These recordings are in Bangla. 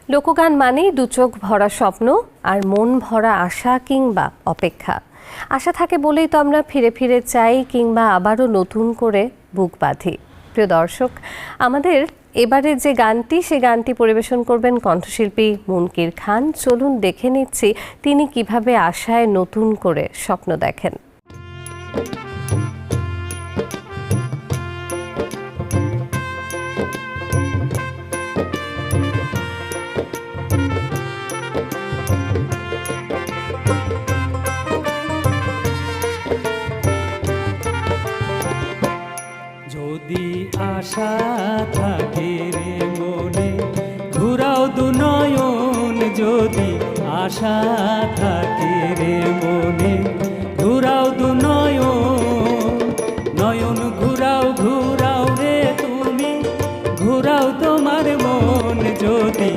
লোকগান মানেই দু চোখ ভরা স্বপ্ন আর মন ভরা আশা কিংবা অপেক্ষা। আশা থাকে বলেই তো আমরা ফিরে ফিরে চাই কিংবা আবারও নতুন করে বুক বাঁধি। প্রিয় দর্শক, আমাদের এবারে যে গানটি, সে গানটি পরিবেশন করবেন কণ্ঠশিল্পী মুনকির খান। চলুন দেখে নিচ্ছি তিনি কিভাবে আশায় নতুন করে স্বপ্ন দেখেন। যদি আশা থাকে রে মনে, ঘুরাও দু নয়ন। যদি আশা থাকে রে মনে, ঘুরাও দু নয়ন। নয়ন ঘুরাও ঘুরাও রে তুমি, ঘুরাও তোমার মন। যদি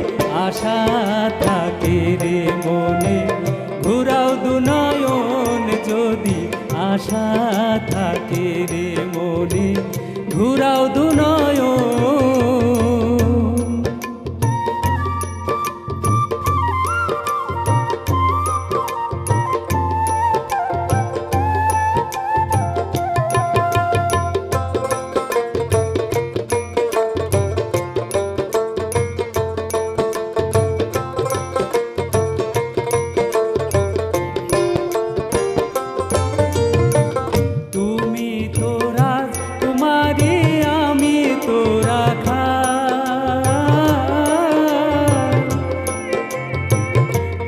আশা থাকে রে মনে, ঘুরাও দু নয়ন। যদি আশা থাকে রে মনে, ঘুরাও দু নয়ন। তুমি তো রাজকুমারী, আমি তো রাখাল।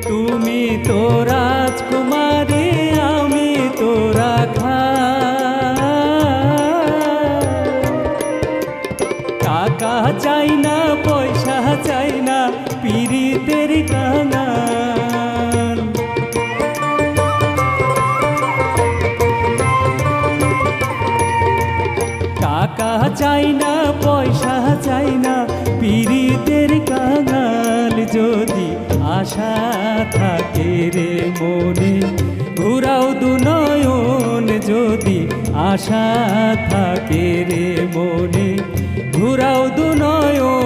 তুমি তো রাজকুমারী, আমি তো রাখাল। টাকা চাই না, পয়সা চাই না, পীড়িতের কাঙাল। টাকা চাই না, পয়সা চাই না, পীড়িতের কাঙাল। যদি আশা থাকে রে মনে, ঘুরাও দু নয়ন। যদি আশা থাকে রে মনে, ঘুরাও দু নয়ন।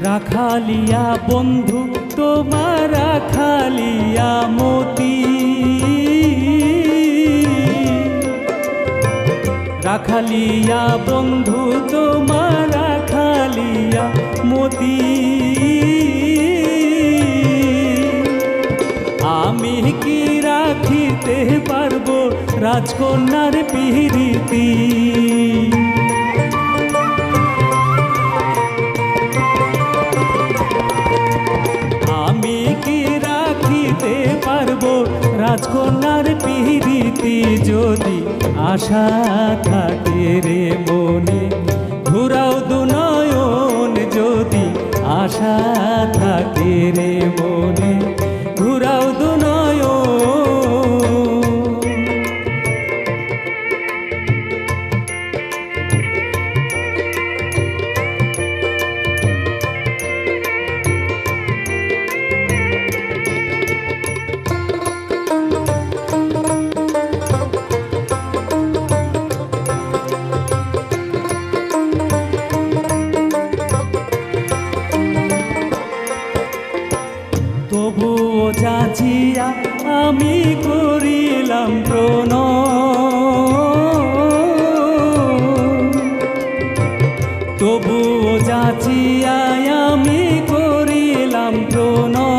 রাখালিয়া বন্ধু তোমার, রাখালিয়া মতি। রাখালিয়া বন্ধু তোমার, রাখালিয়া মতি। আমি কি রাখিতে পারবো রাজকন্যার পিরিতি? আমি কি রাখিতে পারবো রাজকন্যার পিরিতি? যদি আশা থাকে রে মনে, ঘুরাও দু নয়ন। যদি আশা থাকে রে মনে, ঘুরাও দু নয়ন। তবুও যাচিয়া আমি করিলাম প্রণয়। তবুও যাচিয়া আমি করিলাম প্রণয়।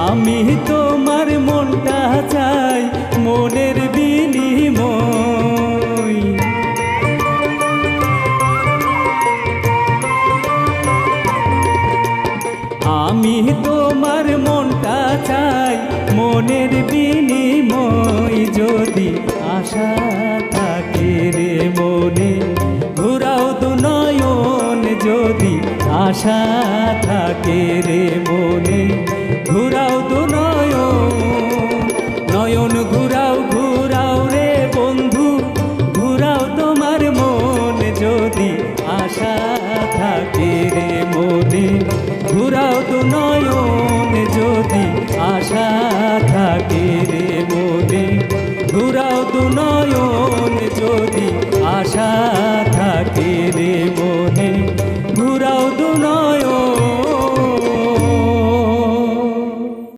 আমি তোমার মনটা চাই, মনের বিনিময়। আমি তোমার মনটা চাই, মনের বিনিময়। যদি আশা থাকে রে মনে, ঘুরাও দু নয়ন। যদি আশা থাকে রে মনে ঘুরাও তো নয়ন ঘুরাও ঘুরাও রে বন্ধু ঘুরাও তোমার মন যদি আশা থাকে রে মনে ঘুরাও তো নয়ন যদি আশা থাকে রে মনে ঘুরাও তো নয়ন যদি আশা থাকে রে মনে।